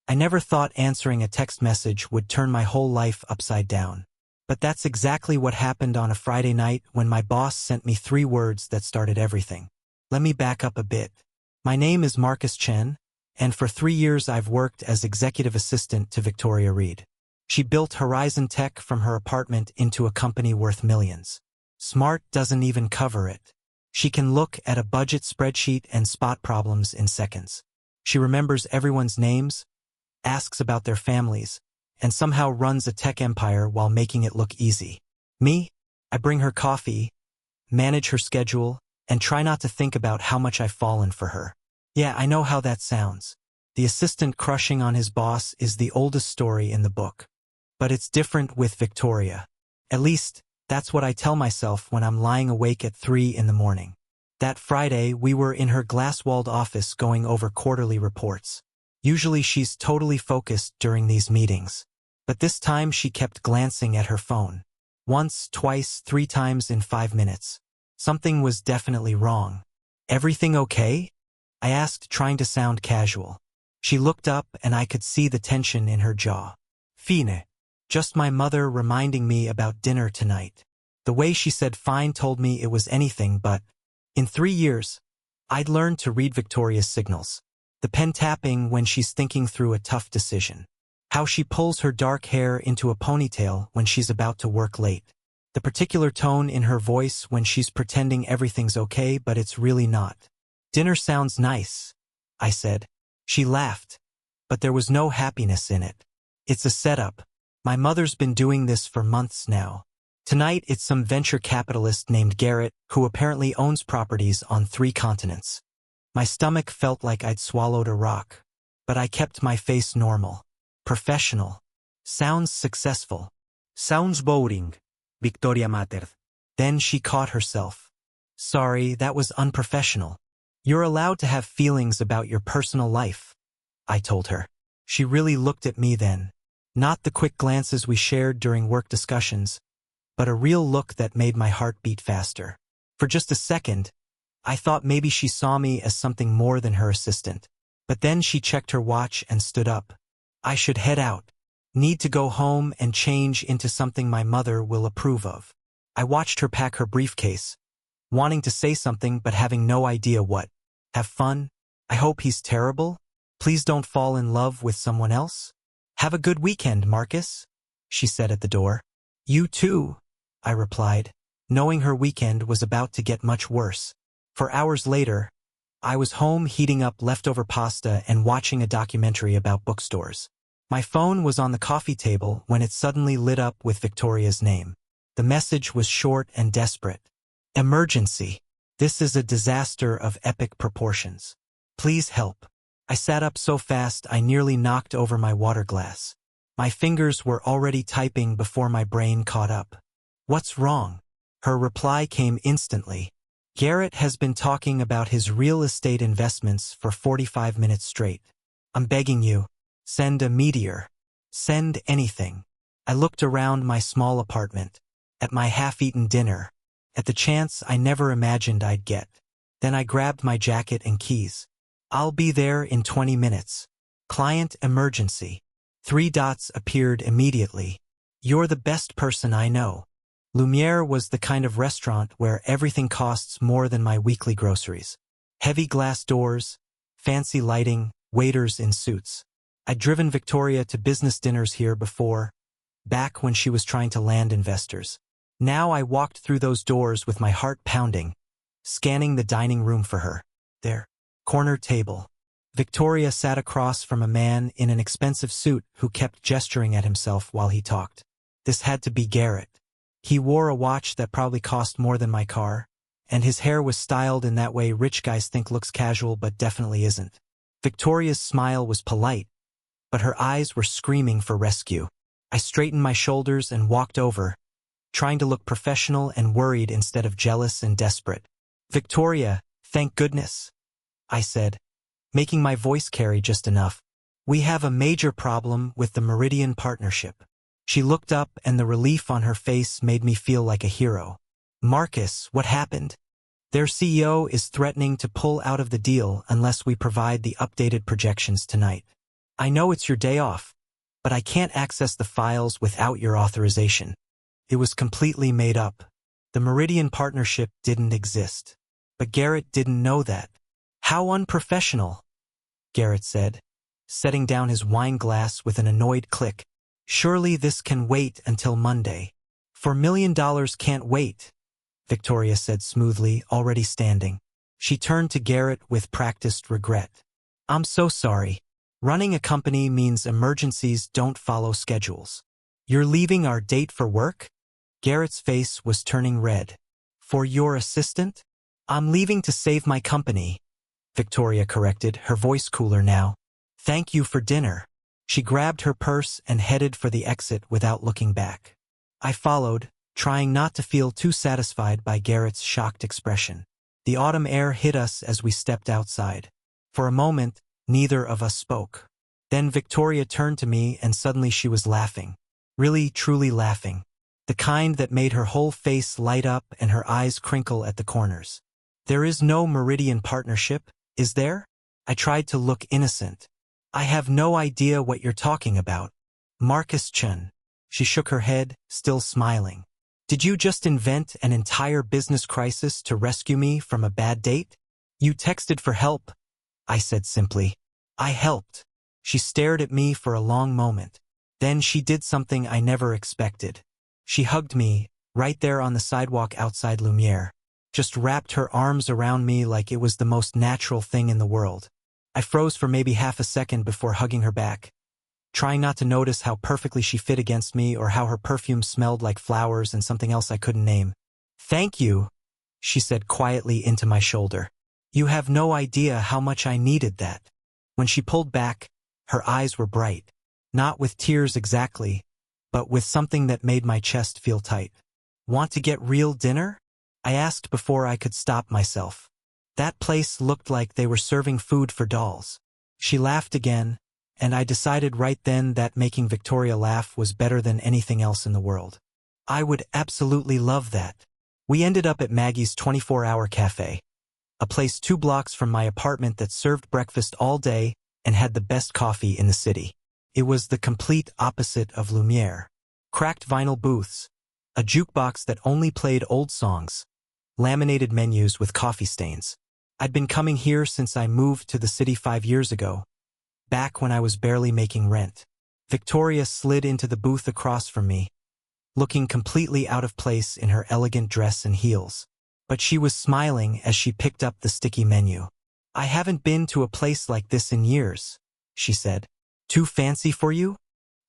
I never thought answering a text message would turn my whole life upside down. But that's exactly what happened on a Friday night when my boss sent me 3 words that started everything. Let me back up a bit. My name is Marcus Chen, and for 3 years I've worked as executive assistant to Victoria Reed. She built Horizon Tech from her apartment into a company worth millions. Smart doesn't even cover it. She can look at a budget spreadsheet and spot problems in seconds. She remembers everyone's names, asks about their families, and somehow runs a tech empire while making it look easy. Me? I bring her coffee, manage her schedule, and try not to think about how much I've fallen for her. Yeah, I know how that sounds. The assistant crushing on his boss is the oldest story in the book. But it's different with Victoria. At least, that's what I tell myself when I'm lying awake at 3 in the morning. That Friday, we were in her glass-walled office going over quarterly reports. Usually she's totally focused during these meetings. But this time she kept glancing at her phone. Once, twice, 3 times in 5 minutes. Something was definitely wrong. Everything okay? I asked, trying to sound casual. She looked up and I could see the tension in her jaw. Fine. Just my mother reminding me about dinner tonight. The way she said fine told me it was anything but. In 3 years, I'd learned to read Victoria's signals. The pen tapping when she's thinking through a tough decision. How she pulls her dark hair into a ponytail when she's about to work late. The particular tone in her voice when she's pretending everything's okay but it's really not. Dinner sounds nice, I said. She laughed, but there was no happiness in it. It's a setup. My mother's been doing this for months now. Tonight it's some venture capitalist named Garrett who apparently owns properties on 3 continents. My stomach felt like I'd swallowed a rock, but I kept my face normal. Professional. Sounds successful. Sounds boring, Victoria muttered. Then she caught herself. Sorry, that was unprofessional. You're allowed to have feelings about your personal life, I told her. She really looked at me then. Not the quick glances we shared during work discussions, but a real look that made my heart beat faster. For just a second, I thought maybe she saw me as something more than her assistant. But then she checked her watch and stood up. I should head out. Need to go home and change into something my mother will approve of. I watched her pack her briefcase, wanting to say something but having no idea what. Have fun? I hope he's terrible. Please don't fall in love with someone else. Have a good weekend, Marcus, she said at the door. You too, I replied, knowing her weekend was about to get much worse. For hours later, I was home heating up leftover pasta and watching a documentary about bookstores. My phone was on the coffee table when it suddenly lit up with Victoria's name. The message was short and desperate. Emergency. This is a disaster of epic proportions. Please help. I sat up so fast I nearly knocked over my water glass. My fingers were already typing before my brain caught up. What's wrong? Her reply came instantly. Garrett has been talking about his real estate investments for 45 minutes straight. I'm begging you, send a meteor. Send anything. I looked around my small apartment, at my half-eaten dinner, at the chance I never imagined I'd get. Then I grabbed my jacket and keys. I'll be there in 20 minutes. Client emergency. 3 dots appeared immediately. You're the best person I know. Lumiere was the kind of restaurant where everything costs more than my weekly groceries. Heavy glass doors, fancy lighting, waiters in suits. I'd driven Victoria to business dinners here before, back when she was trying to land investors. Now I walked through those doors with my heart pounding, scanning the dining room for her. There. Corner table. Victoria sat across from a man in an expensive suit who kept gesturing at himself while he talked. This had to be Garrett. He wore a watch that probably cost more than my car, and his hair was styled in that way rich guys think looks casual but definitely isn't. Victoria's smile was polite, but her eyes were screaming for rescue. I straightened my shoulders and walked over, trying to look professional and worried instead of jealous and desperate. Victoria, thank goodness, I said, making my voice carry just enough. We have a major problem with the Meridian Partnership. She looked up and the relief on her face made me feel like a hero. Marcus, what happened? Their CEO is threatening to pull out of the deal unless we provide the updated projections tonight. I know it's your day off, but I can't access the files without your authorization. It was completely made up. The Meridian partnership didn't exist. But Garrett didn't know that. How unprofessional, Garrett said, setting down his wine glass with an annoyed click. Surely this can wait until Monday. $4 million can't wait, Victoria said smoothly, already standing. She turned to Garrett with practiced regret. I'm so sorry. Running a company means emergencies don't follow schedules. You're leaving our date for work? Garrett's face was turning red. For your assistant? I'm leaving to save my company, Victoria corrected, her voice cooler now. Thank you for dinner. She grabbed her purse and headed for the exit without looking back. I followed, trying not to feel too satisfied by Garrett's shocked expression. The autumn air hit us as we stepped outside. For a moment, neither of us spoke. Then Victoria turned to me and suddenly she was laughing. Really, truly laughing. The kind that made her whole face light up and her eyes crinkle at the corners. There is no Meridian partnership, is there? I tried to look innocent. I have no idea what you're talking about. Marcus Chun. She shook her head, still smiling. Did you just invent an entire business crisis to rescue me from a bad date? You texted for help, I said simply. I helped. She stared at me for a long moment. Then she did something I never expected. She hugged me, right there on the sidewalk outside Lumiere. Just wrapped her arms around me like it was the most natural thing in the world. I froze for maybe half a second before hugging her back, trying not to notice how perfectly she fit against me or how her perfume smelled like flowers and something else I couldn't name. Thank you, she said quietly into my shoulder. You have no idea how much I needed that. When she pulled back, her eyes were bright. Not with tears exactly, but with something that made my chest feel tight. Want to get real dinner? I asked before I could stop myself. That place looked like they were serving food for dolls. She laughed again, and I decided right then that making Victoria laugh was better than anything else in the world. I would absolutely love that. We ended up at Maggie's 24-hour cafe, a place 2 blocks from my apartment that served breakfast all day and had the best coffee in the city. It was the complete opposite of Lumiere. Cracked vinyl booths, a jukebox that only played old songs, laminated menus with coffee stains. I'd been coming here since I moved to the city 5 years ago, back when I was barely making rent. Victoria slid into the booth across from me, looking completely out of place in her elegant dress and heels. But she was smiling as she picked up the sticky menu. I haven't been to a place like this in years, she said. Too fancy for you?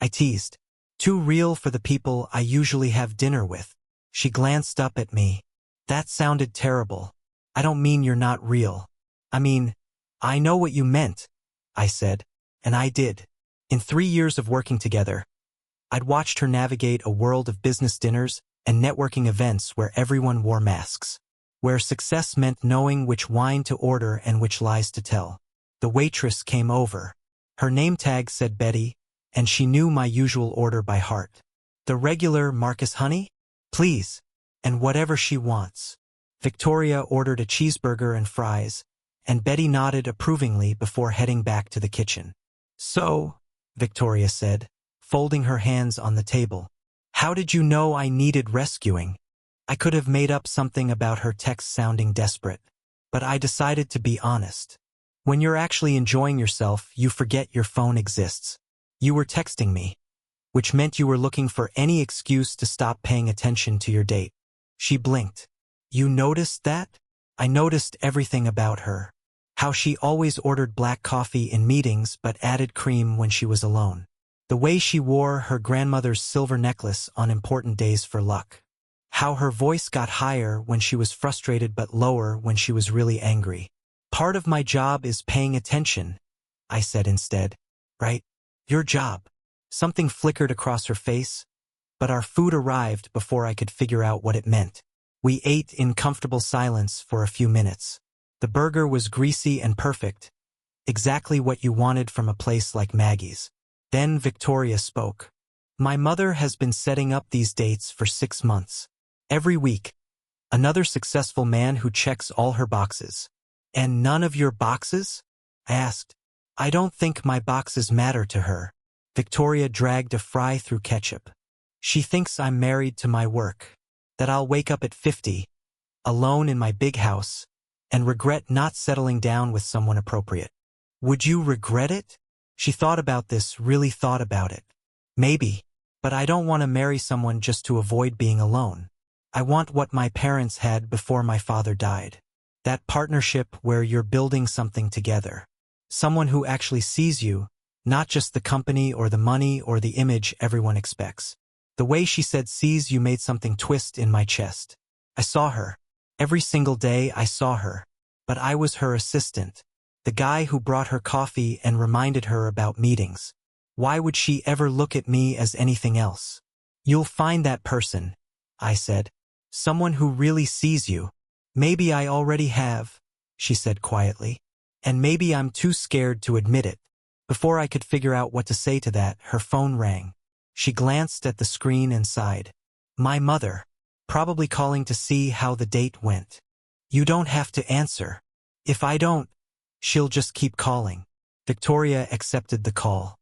I teased. Too real for the people I usually have dinner with. She glanced up at me. That sounded terrible. I don't mean you're not real. I mean, I know what you meant, I said, and I did. In 3 years of working together, I'd watched her navigate a world of business dinners and networking events where everyone wore masks, where success meant knowing which wine to order and which lies to tell. The waitress came over. Her name tag said Betty, and she knew my usual order by heart. The regular Marcus honey? Please. And whatever she wants. Victoria ordered a cheeseburger and fries, and Betty nodded approvingly before heading back to the kitchen. So, Victoria said, folding her hands on the table, how did you know I needed rescuing? I could have made up something about her text sounding desperate, but I decided to be honest. When you're actually enjoying yourself, you forget your phone exists. You were texting me, which meant you were looking for any excuse to stop paying attention to your date. She blinked. You noticed that? I noticed everything about her. How she always ordered black coffee in meetings but added cream when she was alone. The way she wore her grandmother's silver necklace on important days for luck. How her voice got higher when she was frustrated but lower when she was really angry. Part of my job is paying attention, I said instead. Right? Your job. Something flickered across her face, but our food arrived before I could figure out what it meant. We ate in comfortable silence for a few minutes. The burger was greasy and perfect, exactly what you wanted from a place like Maggie's. Then Victoria spoke. My mother has been setting up these dates for 6 months. Every week, another successful man who checks all her boxes. And none of your boxes? I asked. I don't think my boxes matter to her. Victoria dragged a fry through ketchup. She thinks I'm married to my work, that I'll wake up at 50, alone in my big house, and regret not settling down with someone appropriate. Would you regret it? She thought about this, really thought about it. Maybe, but I don't want to marry someone just to avoid being alone. I want what my parents had before my father died. That partnership where you're building something together. Someone who actually sees you, not just the company or the money or the image everyone expects. The way she said sees you made something twist in my chest. I saw her. Every single day I saw her. But I was her assistant. The guy who brought her coffee and reminded her about meetings. Why would she ever look at me as anything else? You'll find that person, I said. Someone who really sees you. Maybe I already have, she said quietly. And maybe I'm too scared to admit it. Before I could figure out what to say to that, her phone rang. She glanced at the screen and sighed. My mother. Probably calling to see how the date went. You don't have to answer. If I don't, she'll just keep calling. Victoria accepted the call.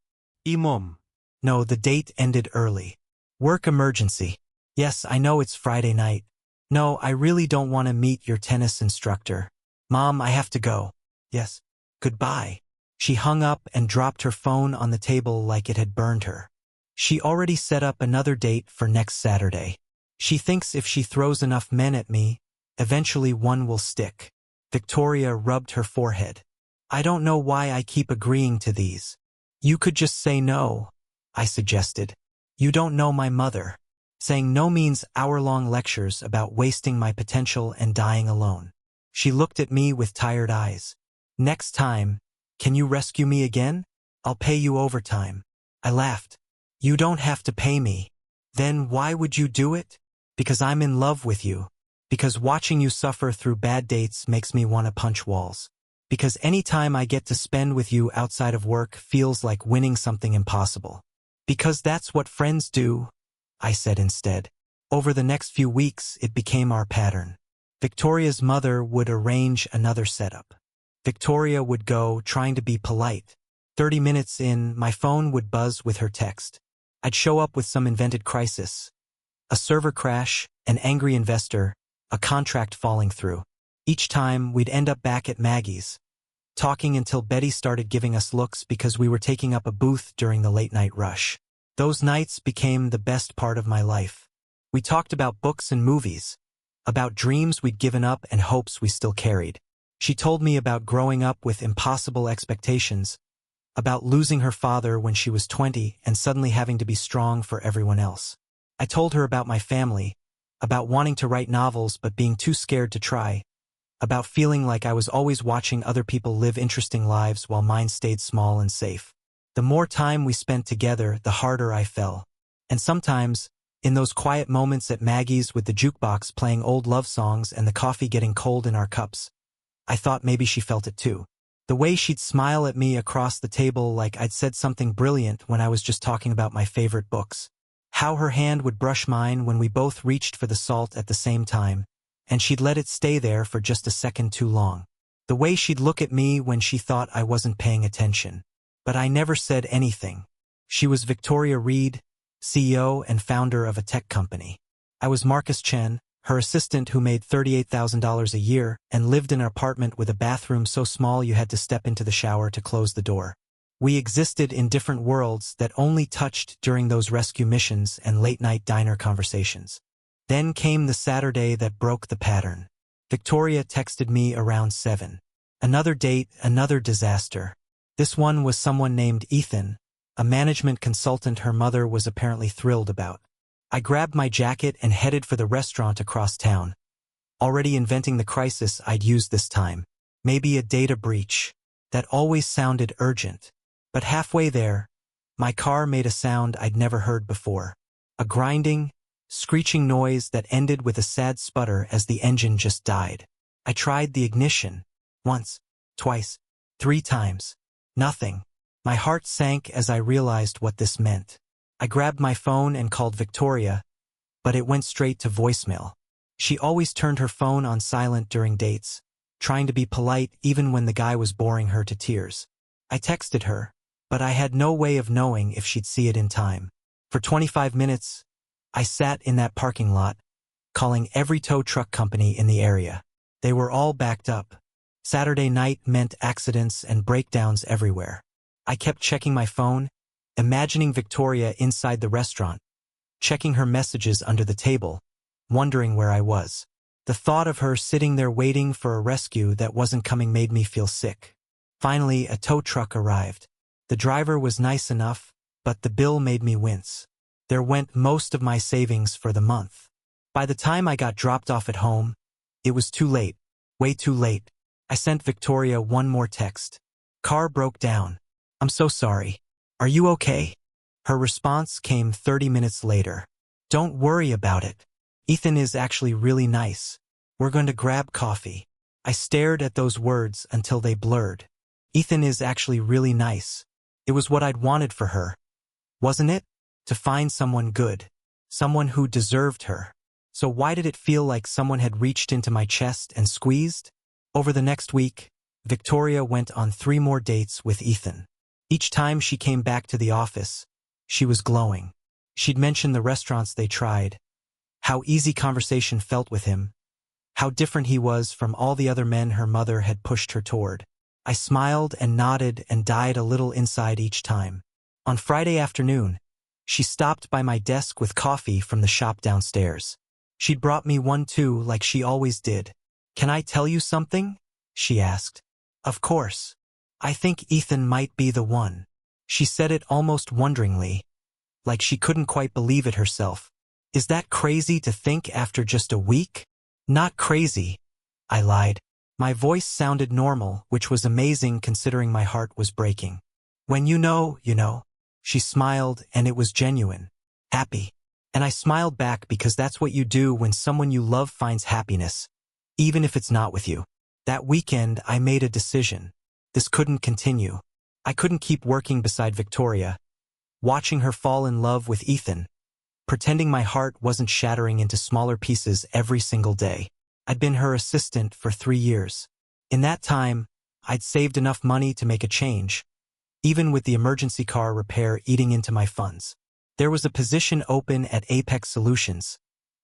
Mom. No, the date ended early. Work emergency. Yes, I know it's Friday night. No, I really don't want to meet your tennis instructor. Mom, I have to go. Yes. Goodbye. She hung up and dropped her phone on the table like it had burned her. She already set up another date for next Saturday. She thinks if she throws enough men at me, eventually one will stick. Victoria rubbed her forehead. I don't know why I keep agreeing to these. You could just say no, I suggested. You don't know my mother. Saying no means hour-long lectures about wasting my potential and dying alone. She looked at me with tired eyes. Next time, can you rescue me again? I'll pay you overtime. I laughed. You don't have to pay me. Then why would you do it? Because I'm in love with you. Because watching you suffer through bad dates makes me want to punch walls. Because any time I get to spend with you outside of work feels like winning something impossible. Because that's what friends do, I said instead. Over the next few weeks, it became our pattern. Victoria's mother would arrange another setup. Victoria would go, trying to be polite. 30 minutes in, my phone would buzz with her text. I'd show up with some invented crisis. A server crash, an angry investor, a contract falling through. Each time, we'd end up back at Maggie's, talking until Betty started giving us looks because we were taking up a booth during the late-night rush. Those nights became the best part of my life. We talked about books and movies, about dreams we'd given up and hopes we still carried. She told me about growing up with impossible expectations, about losing her father when she was 20 and suddenly having to be strong for everyone else. I told her about my family, about wanting to write novels but being too scared to try, about feeling like I was always watching other people live interesting lives while mine stayed small and safe. The more time we spent together, the harder I fell. And sometimes, in those quiet moments at Maggie's with the jukebox playing old love songs and the coffee getting cold in our cups, I thought maybe she felt it too. The way she'd smile at me across the table like I'd said something brilliant when I was just talking about my favorite books. How her hand would brush mine when we both reached for the salt at the same time, and she'd let it stay there for just a second too long. The way she'd look at me when she thought I wasn't paying attention. But I never said anything. She was Victoria Reed, CEO and founder of a tech company. I was Marcus Chen, her assistant who made $38,000 a year and lived in an apartment with a bathroom so small you had to step into the shower to close the door. We existed in different worlds that only touched during those rescue missions and late-night diner conversations. Then came the Saturday that broke the pattern. Victoria texted me around 7. Another date, another disaster. This one was someone named Ethan, a management consultant her mother was apparently thrilled about. I grabbed my jacket and headed for the restaurant across town, already inventing the crisis I'd use this time. Maybe a data breach. That always sounded urgent. But halfway there, my car made a sound I'd never heard before. A grinding, screeching noise that ended with a sad sputter as the engine just died. I tried the ignition. Once, twice, 3 times. Nothing. My heart sank as I realized what this meant. I grabbed my phone and called Victoria, but it went straight to voicemail. She always turned her phone on silent during dates, trying to be polite even when the guy was boring her to tears. I texted her, but I had no way of knowing if she'd see it in time. For 25 minutes, I sat in that parking lot, calling every tow truck company in the area. They were all backed up. Saturday night meant accidents and breakdowns everywhere. I kept checking my phone, imagining Victoria inside the restaurant, checking her messages under the table, wondering where I was. The thought of her sitting there waiting for a rescue that wasn't coming made me feel sick. Finally, a tow truck arrived. The driver was nice enough, but the bill made me wince. There went most of my savings for the month. By the time I got dropped off at home, it was too late. Way too late. I sent Victoria one more text. Car broke down. I'm so sorry. Are you okay? Her response came 30 minutes later. Don't worry about it. Ethan is actually really nice. We're going to grab coffee. I stared at those words until they blurred. Ethan is actually really nice. It was what I'd wanted for her. Wasn't it? To find someone good. Someone who deserved her. So why did it feel like someone had reached into my chest and squeezed? Over the next week, Victoria went on 3 more dates with Ethan. Each time she came back to the office, she was glowing. She'd mentioned the restaurants they tried, how easy conversation felt with him, how different he was from all the other men her mother had pushed her toward. I smiled and nodded and died a little inside each time. On Friday afternoon, she stopped by my desk with coffee from the shop downstairs. She'd brought me one too, like she always did. Can I tell you something? She asked. Of course. I think Ethan might be the one. She said it almost wonderingly, like she couldn't quite believe it herself. Is that crazy to think after just a week? Not crazy, I lied. My voice sounded normal, which was amazing considering my heart was breaking. When you know, you know. She smiled, and it was genuine. Happy. And I smiled back because that's what you do when someone you love finds happiness, even if it's not with you. That weekend, I made a decision. This couldn't continue. I couldn't keep working beside Victoria, watching her fall in love with Ethan, pretending my heart wasn't shattering into smaller pieces every single day. I'd been her assistant for 3 years. In that time, I'd saved enough money to make a change, even with the emergency car repair eating into my funds. There was a position open at Apex Solutions,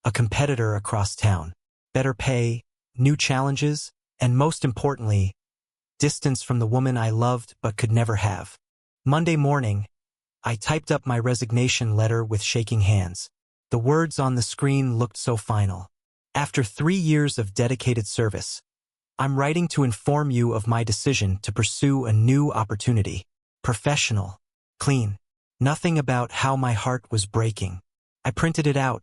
a competitor across town. Better pay, new challenges, and most importantly, distance from the woman I loved but could never have. Monday morning, I typed up my resignation letter with shaking hands. The words on the screen looked so final. After 3 years of dedicated service, I'm writing to inform you of my decision to pursue a new opportunity. Professional. Clean. Nothing about how my heart was breaking. I printed it out,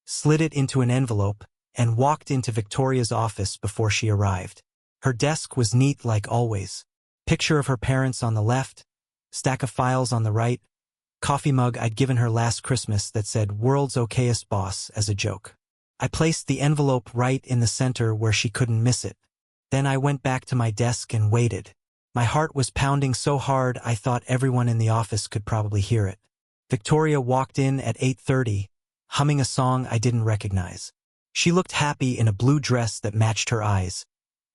slid it into an envelope, and walked into Victoria's office before she arrived. Her desk was neat like always. Picture of her parents on the left, stack of files on the right, coffee mug I'd given her last Christmas that said "World's Okayest Boss" as a joke. I placed the envelope right in the center where she couldn't miss it. Then I went back to my desk and waited. My heart was pounding so hard I thought everyone in the office could probably hear it. Victoria walked in at 8:30, humming a song I didn't recognize. She looked happy in a blue dress that matched her eyes,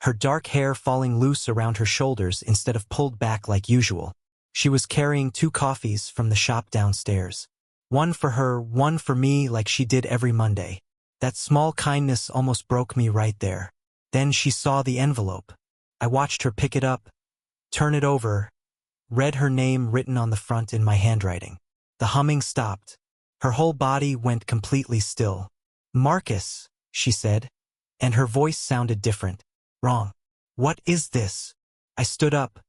her dark hair falling loose around her shoulders instead of pulled back like usual. She was carrying 2 coffees from the shop downstairs. One for her, one for me, like she did every Monday. That small kindness almost broke me right there. Then she saw the envelope. I watched her pick it up, turn it over, read her name written on the front in my handwriting. The humming stopped. Her whole body went completely still. Marcus, she said, and her voice sounded different. Wrong. What is this? I stood up,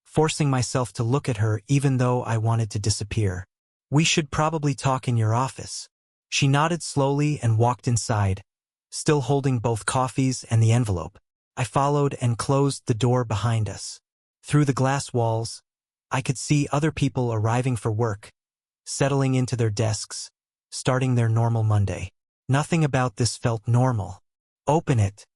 forcing myself to look at her even though I wanted to disappear. We should probably talk in your office. She nodded slowly and walked inside, still holding both coffees and the envelope. I followed and closed the door behind us. Through the glass walls, I could see other people arriving for work, settling into their desks, starting their normal Monday. Nothing about this felt normal. Open it,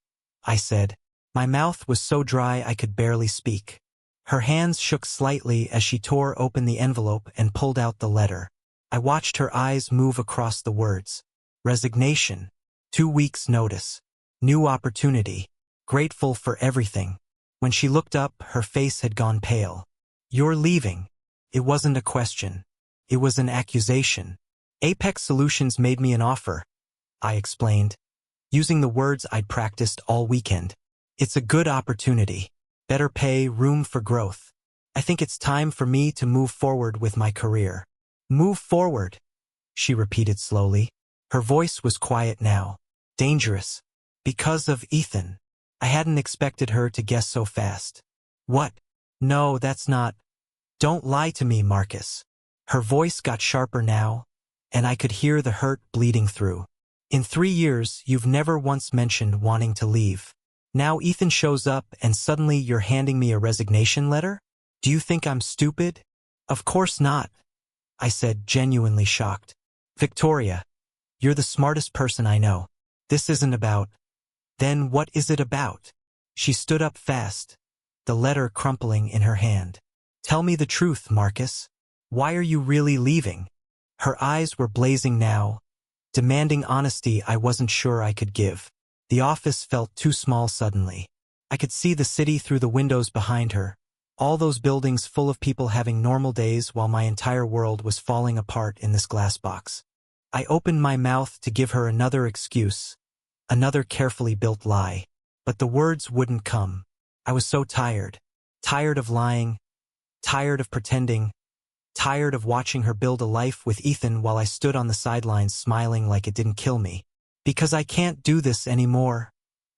I said. My mouth was so dry I could barely speak. Her hands shook slightly as she tore open the envelope and pulled out the letter. I watched her eyes move across the words. Resignation. 2 weeks' notice. New opportunity. Grateful for everything. When she looked up, her face had gone pale. You're leaving. It wasn't a question. It was an accusation. Apex Solutions made me an offer, I explained, using the words I'd practiced all weekend. It's a good opportunity. Better pay, room for growth. I think it's time for me to move forward with my career. Move forward, she repeated slowly. Her voice was quiet now. Dangerous. Because of Ethan. I hadn't expected her to guess so fast. What? No, that's not. Don't lie to me, Marcus. Her voice got sharper now, and I could hear the hurt bleeding through. In 3 years, you've never once mentioned wanting to leave. Now Ethan shows up and suddenly you're handing me a resignation letter? Do you think I'm stupid? Of course not, I said, genuinely shocked. Victoria, you're the smartest person I know. This isn't about. Then what is it about? She stood up fast, the letter crumpling in her hand. Tell me the truth, Marcus. Why are you really leaving? Her eyes were blazing now, demanding honesty I wasn't sure I could give. The office felt too small suddenly. I could see the city through the windows behind her, all those buildings full of people having normal days while my entire world was falling apart in this glass box. I opened my mouth to give her another excuse, another carefully built lie, but the words wouldn't come. I was so tired. Tired of lying, tired of pretending, tired of watching her build a life with Ethan while I stood on the sidelines smiling like it didn't kill me. Because I can't do this anymore,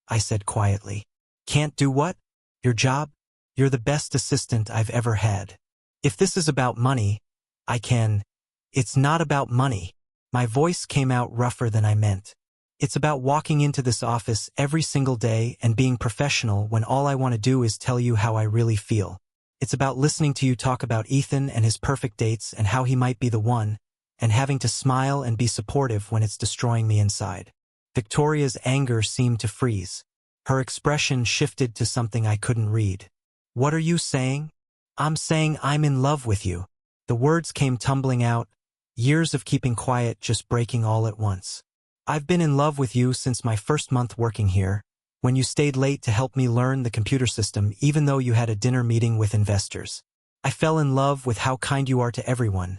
I said quietly. Can't do what? Your job? You're the best assistant I've ever had. If this is about money, I can. It's not about money. My voice came out rougher than I meant. It's about walking into this office every single day and being professional when all I want to do is tell you how I really feel. It's about listening to you talk about Ethan and his perfect dates and how he might be the one, and having to smile and be supportive when it's destroying me inside. Victoria's anger seemed to freeze. Her expression shifted to something I couldn't read. What are you saying? I'm saying I'm in love with you. The words came tumbling out, years of keeping quiet just breaking all at once. I've been in love with you since my first month working here, when you stayed late to help me learn the computer system even though you had a dinner meeting with investors. I fell in love with how kind you are to everyone,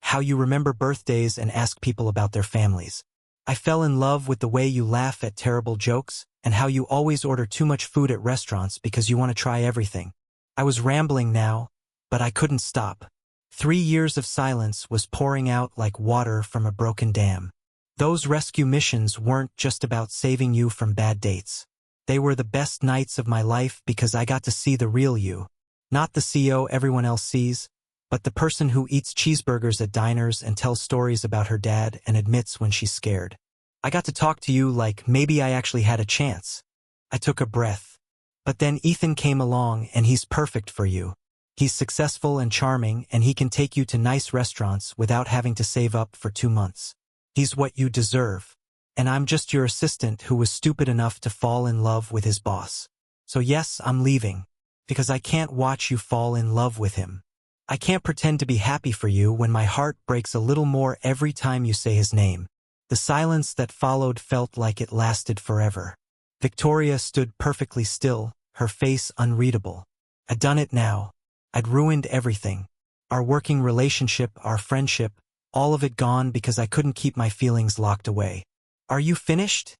how you remember birthdays and ask people about their families. I fell in love with the way you laugh at terrible jokes and how you always order too much food at restaurants because you want to try everything. I was rambling now, but I couldn't stop. 3 years of silence was pouring out like water from a broken dam. Those rescue missions weren't just about saving you from bad dates. They were the best nights of my life because I got to see the real you. Not the CEO everyone else sees, but the person who eats cheeseburgers at diners and tells stories about her dad and admits when she's scared. I got to talk to you like maybe I actually had a chance. I took a breath. But then Ethan came along and he's perfect for you. He's successful and charming and he can take you to nice restaurants without having to save up for 2 months. He's what you deserve. And I'm just your assistant who was stupid enough to fall in love with his boss. So yes, I'm leaving. Because I can't watch you fall in love with him. I can't pretend to be happy for you when my heart breaks a little more every time you say his name. The silence that followed felt like it lasted forever. Victoria stood perfectly still, her face unreadable. I'd done it now. I'd ruined everything. Our working relationship, our friendship, all of it gone because I couldn't keep my feelings locked away. Are you finished?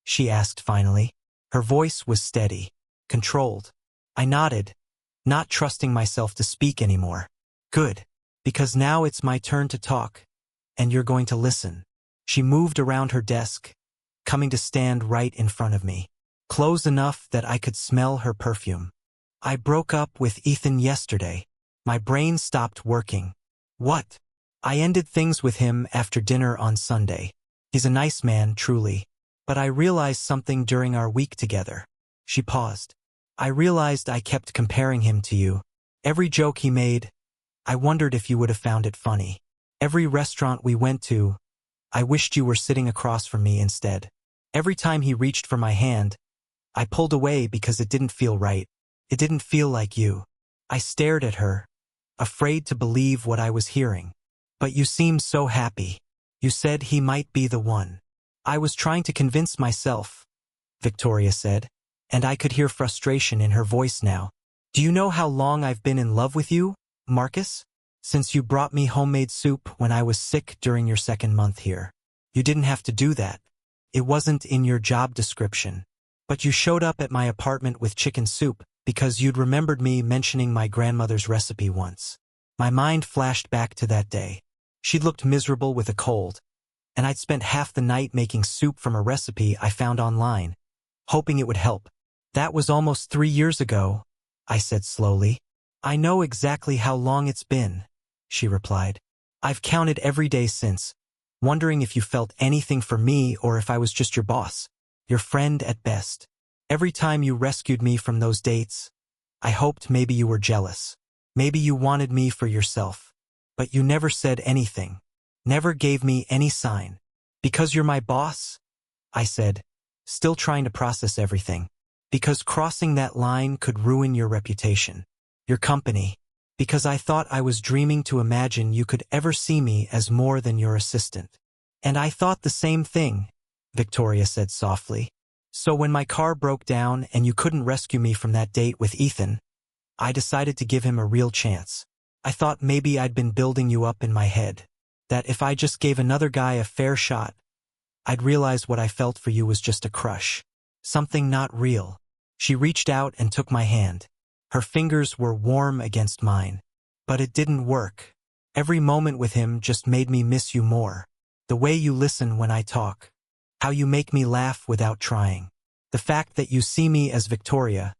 She asked finally. Her voice was steady, controlled. I nodded, not trusting myself to speak anymore. Good, because now it's my turn to talk, and you're going to listen. She moved around her desk, coming to stand right in front of me, close enough that I could smell her perfume. I broke up with Ethan yesterday. My brain stopped working. What? I ended things with him after dinner on Sunday. He's a nice man, truly. But I realized something during our week together. She paused. I realized I kept comparing him to you. Every joke he made, I wondered if you would have found it funny. Every restaurant we went to, I wished you were sitting across from me instead. Every time he reached for my hand, I pulled away because it didn't feel right. It didn't feel like you. I stared at her, afraid to believe what I was hearing. But you seemed so happy. You said he might be the one. I was trying to convince myself, Victoria said, and I could hear frustration in her voice now. Do you know how long I've been in love with you? Marcus? Since you brought me homemade soup when I was sick during your second month here. You didn't have to do that. It wasn't in your job description. But you showed up at my apartment with chicken soup because you'd remembered me mentioning my grandmother's recipe once. My mind flashed back to that day. She'd looked miserable with a cold, and I'd spent half the night making soup from a recipe I found online, hoping it would help. That was almost 3 years ago, I said slowly. I know exactly how long it's been, she replied. I've counted every day since, wondering if you felt anything for me or if I was just your boss, your friend at best. Every time you rescued me from those dates, I hoped maybe you were jealous. Maybe you wanted me for yourself. But you never said anything, never gave me any sign. Because you're my boss? I said, still trying to process everything. Because crossing that line could ruin your reputation, your company. Because I thought I was dreaming to imagine you could ever see me as more than your assistant. And I thought the same thing, Victoria said softly. So when my car broke down and you couldn't rescue me from that date with Ethan, I decided to give him a real chance. I thought maybe I'd been building you up in my head, that if I just gave another guy a fair shot, I'd realize what I felt for you was just a crush. Something not real. She reached out and took my hand. Her fingers were warm against mine. But it didn't work. Every moment with him just made me miss you more. The way you listen when I talk. How you make me laugh without trying. The fact that you see me as Victoria,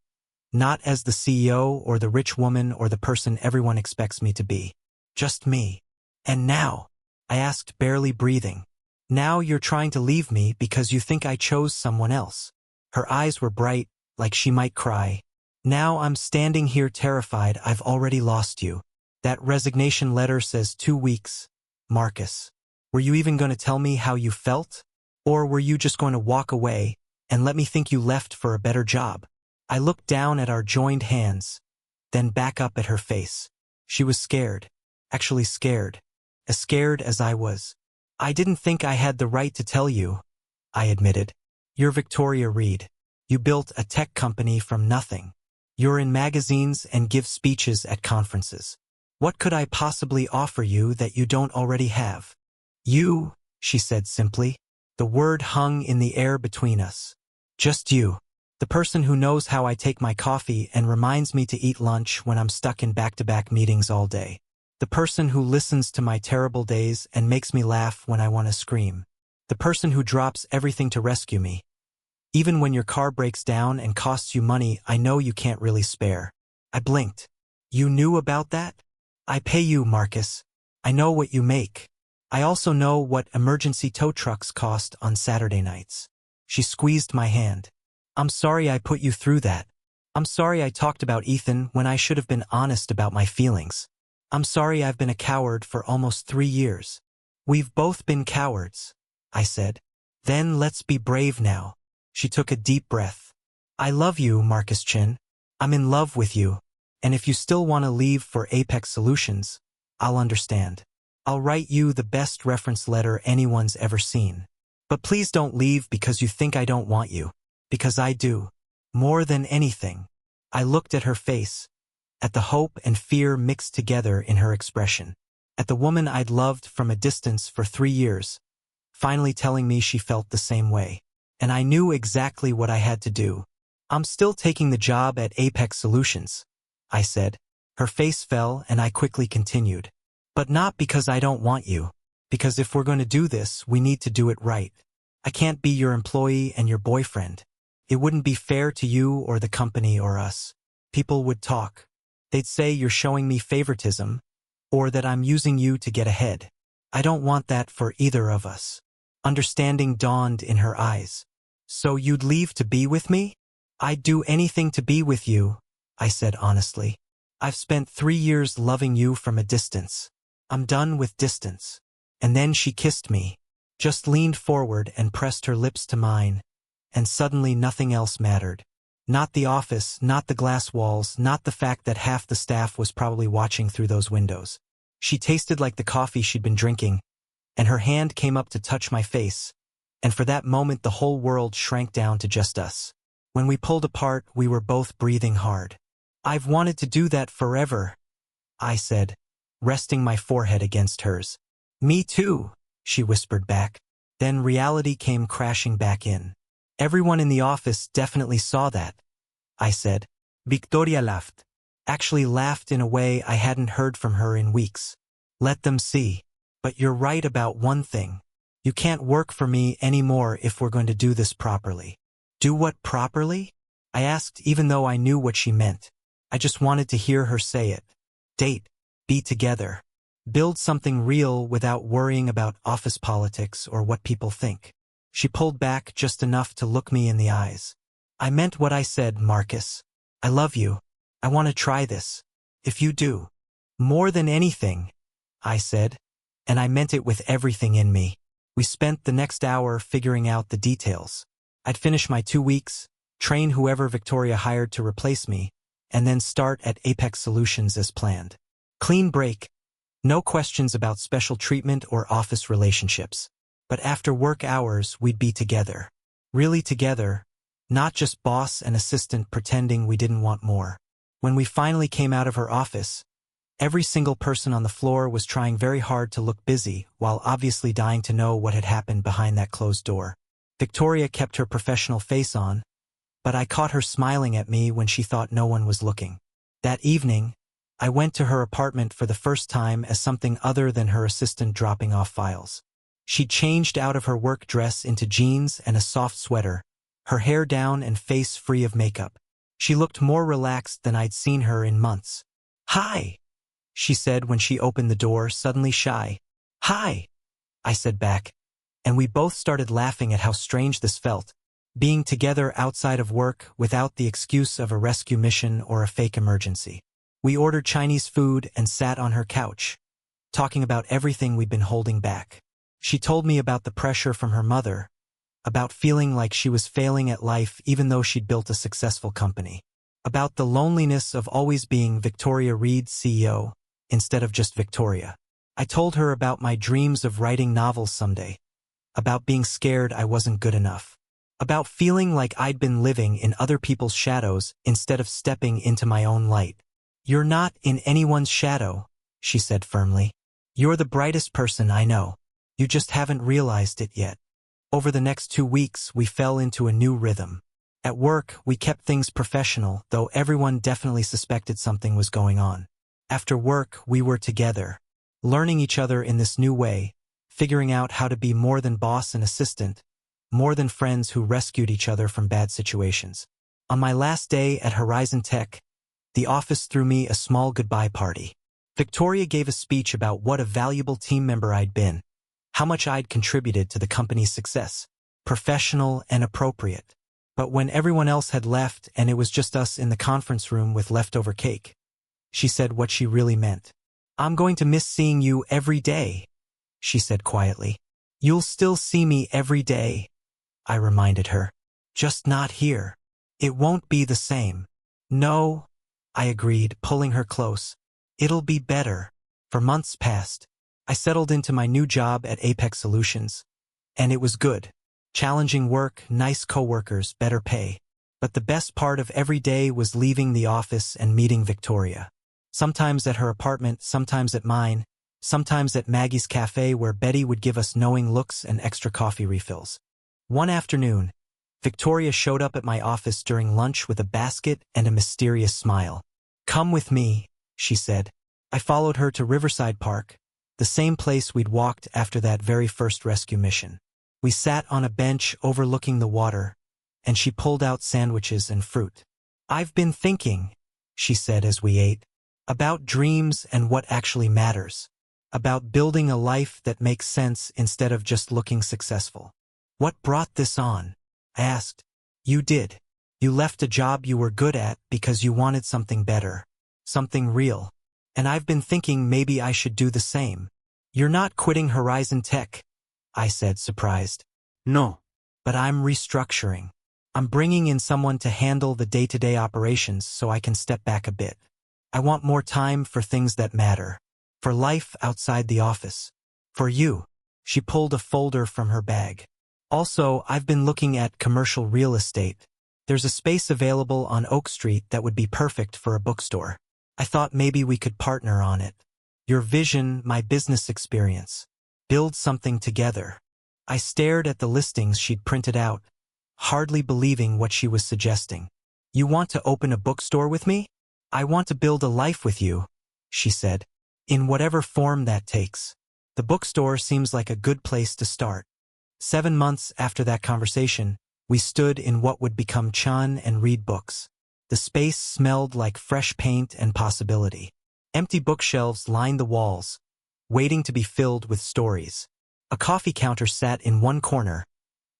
not as the CEO or the rich woman or the person everyone expects me to be. Just me. And now, I asked, barely breathing. Now you're trying to leave me because you think I chose someone else. Her eyes were bright, like she might cry. Now I'm standing here terrified I've already lost you. That resignation letter says 2 weeks. Marcus, were you even going to tell me how you felt? Or were you just going to walk away and let me think you left for a better job? I looked down at our joined hands, then back up at her face. She was scared. Actually scared. As scared as I was. I didn't think I had the right to tell you, I admitted. You're Victoria Reed. You built a tech company from nothing. You're in magazines and give speeches at conferences. What could I possibly offer you that you don't already have? You, she said simply. The word hung in the air between us. Just you. The person who knows how I take my coffee and reminds me to eat lunch when I'm stuck in back-to-back meetings all day. The person who listens to my terrible days and makes me laugh when I want to scream. The person who drops everything to rescue me. Even when your car breaks down and costs you money I know you can't really spare. I blinked. You knew about that? I pay you, Marcus. I know what you make. I also know what emergency tow trucks cost on Saturday nights. She squeezed my hand. I'm sorry I put you through that. I'm sorry I talked about Ethan when I should have been honest about my feelings. I'm sorry I've been a coward for almost 3 years. We've both been cowards, I said. Then let's be brave now. She took a deep breath. I love you, Marcus Chin. I'm in love with you. And if you still want to leave for Apex Solutions, I'll understand. I'll write you the best reference letter anyone's ever seen. But please don't leave because you think I don't want you. Because I do. More than anything. I looked at her face, at the hope and fear mixed together in her expression, at the woman I'd loved from a distance for 3 years, finally telling me she felt the same way. And I knew exactly what I had to do. I'm still taking the job at Apex Solutions, I said. Her face fell and I quickly continued. But not because I don't want you. Because if we're going to do this, we need to do it right. I can't be your employee and your boyfriend. It wouldn't be fair to you or the company or us. People would talk. They'd say you're showing me favoritism, or that I'm using you to get ahead. I don't want that for either of us. Understanding dawned in her eyes. So you'd leave to be with me? I'd do anything to be with you, I said honestly. I've spent 3 years loving you from a distance. I'm done with distance. And then she kissed me, just leaned forward and pressed her lips to mine, and suddenly nothing else mattered. Not the office, not the glass walls, not the fact that half the staff was probably watching through those windows. She tasted like the coffee she'd been drinking, and her hand came up to touch my face, and for that moment the whole world shrank down to just us. When we pulled apart, we were both breathing hard. I've wanted to do that forever, I said, resting my forehead against hers. Me too, she whispered back. Then reality came crashing back in. Everyone in the office definitely saw that, I said. Victoria laughed. Actually laughed in a way I hadn't heard from her in weeks. Let them see. But you're right about one thing. You can't work for me anymore if we're going to do this properly. Do what properly? I asked, even though I knew what she meant. I just wanted to hear her say it. Date. Be together. Build something real without worrying about office politics or what people think. She pulled back just enough to look me in the eyes. I meant what I said, Marcus. I love you. I want to try this. If you do. More than anything, I said. And I meant it with everything in me. We spent the next hour figuring out the details. I'd finish my 2 weeks, train whoever Victoria hired to replace me, and then start at Apex Solutions as planned. Clean break. No questions about special treatment or office relationships. But after work hours, we'd be together. Really together, not just boss and assistant pretending we didn't want more. When we finally came out of her office, every single person on the floor was trying very hard to look busy, while obviously dying to know what had happened behind that closed door. Victoria kept her professional face on, but I caught her smiling at me when she thought no one was looking. That evening, I went to her apartment for the first time as something other than her assistant dropping off files. She changed out of her work dress into jeans and a soft sweater, her hair down and face free of makeup. She looked more relaxed than I'd seen her in months. "Hi," she said when she opened the door, suddenly shy. "Hi," I said back, and we both started laughing at how strange this felt, being together outside of work without the excuse of a rescue mission or a fake emergency. We ordered Chinese food and sat on her couch, talking about everything we'd been holding back. She told me about the pressure from her mother, about feeling like she was failing at life even though she'd built a successful company, about the loneliness of always being Victoria Reed's CEO instead of just Victoria. I told her about my dreams of writing novels someday, about being scared I wasn't good enough, about feeling like I'd been living in other people's shadows instead of stepping into my own light. "You're not in anyone's shadow," she said firmly. "You're the brightest person I know. You just haven't realized it yet." Over the next 2 weeks, we fell into a new rhythm. At work, we kept things professional, though everyone definitely suspected something was going on. After work, we were together, learning each other in this new way, figuring out how to be more than boss and assistant, more than friends who rescued each other from bad situations. On my last day at Horizon Tech, the office threw me a small goodbye party. Victoria gave a speech about what a valuable team member I'd been, how much I'd contributed to the company's success, professional and appropriate. But when everyone else had left and it was just us in the conference room with leftover cake, she said what she really meant. "I'm going to miss seeing you every day," she said quietly. "You'll still see me every day," I reminded her. "Just not here. It won't be the same." "No," I agreed, pulling her close. "It'll be better." For months passed. I settled into my new job at Apex Solutions, and it was good. Challenging work, nice coworkers, better pay. But the best part of every day was leaving the office and meeting Victoria. Sometimes at her apartment, sometimes at mine, sometimes at Maggie's cafe where Betty would give us knowing looks and extra coffee refills. One afternoon, Victoria showed up at my office during lunch with a basket and a mysterious smile. "Come with me," she said. I followed her to Riverside Park, the same place we'd walked after that very first rescue mission. We sat on a bench overlooking the water, and she pulled out sandwiches and fruit. "I've been thinking," she said as we ate, "about dreams and what actually matters, about building a life that makes sense instead of just looking successful." "What brought this on?" I asked. "You did. You left a job you were good at because you wanted something better, something real. And I've been thinking maybe I should do the same." "You're not quitting Horizon Tech," I said, surprised. No. "But I'm restructuring. I'm bringing in someone to handle the day-to-day operations so I can step back a bit. I want more time for things that matter, for life outside the office. For you." She pulled a folder from her bag. "Also, I've been looking at commercial real estate. There's a space available on Oak Street that would be perfect for a bookstore. I thought maybe we could partner on it. Your vision, my business experience. Build something together. I stared at the listings she'd printed out, hardly believing what she was suggesting. You want to open a bookstore with me? I want to build a life with you, she said. In whatever form that takes. The bookstore seems like a good place to start. 7 months after that conversation, we stood in what would become Chun and read books. The space smelled like fresh paint and possibility. Empty bookshelves lined the walls, waiting to be filled with stories. A coffee counter sat in one corner,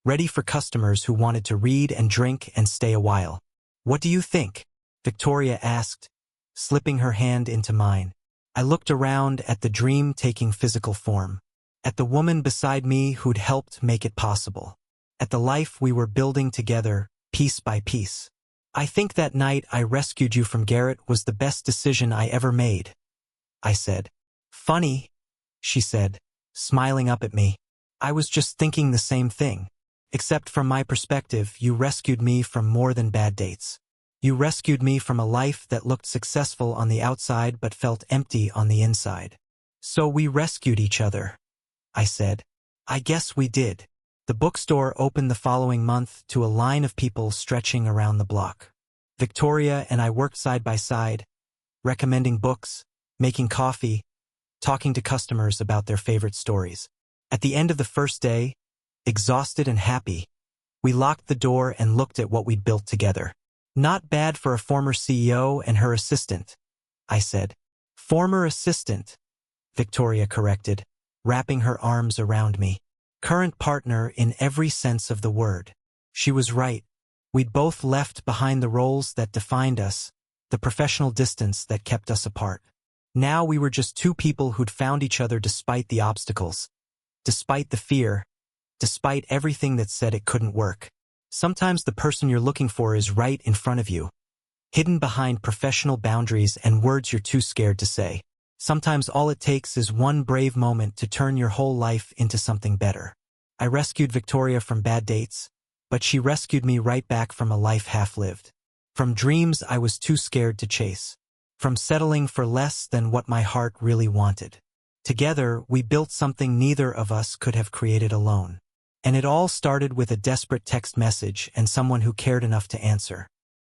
ready for customers who wanted to read and drink and stay a while. What do you think? Victoria asked, slipping her hand into mine. I looked around at the dream taking physical form, at the woman beside me who'd helped make it possible, at the life we were building together, piece by piece. I think that night I rescued you from Garrett was the best decision I ever made, I said. Funny, she said, smiling up at me. I was just thinking the same thing. Except from my perspective, you rescued me from more than bad dates. You rescued me from a life that looked successful on the outside but felt empty on the inside. So we rescued each other, I said. I guess we did. The bookstore opened the following month to a line of people stretching around the block. Victoria and I worked side by side, recommending books, making coffee, talking to customers about their favorite stories. At the end of the first day, exhausted and happy, we locked the door and looked at what we'd built together. Not bad for a former CEO and her assistant, I said. Former assistant, Victoria corrected, wrapping her arms around me. Current partner in every sense of the word. She was right. We'd both left behind the roles that defined us, the professional distance that kept us apart. Now we were just two people who'd found each other despite the obstacles, despite the fear, despite everything that said it couldn't work. Sometimes the person you're looking for is right in front of you, hidden behind professional boundaries and words you're too scared to say. Sometimes all it takes is one brave moment to turn your whole life into something better. I rescued Victoria from bad dates, but she rescued me right back from a life half-lived. From dreams I was too scared to chase. From settling for less than what my heart really wanted. Together, we built something neither of us could have created alone. And it all started with a desperate text message and someone who cared enough to answer.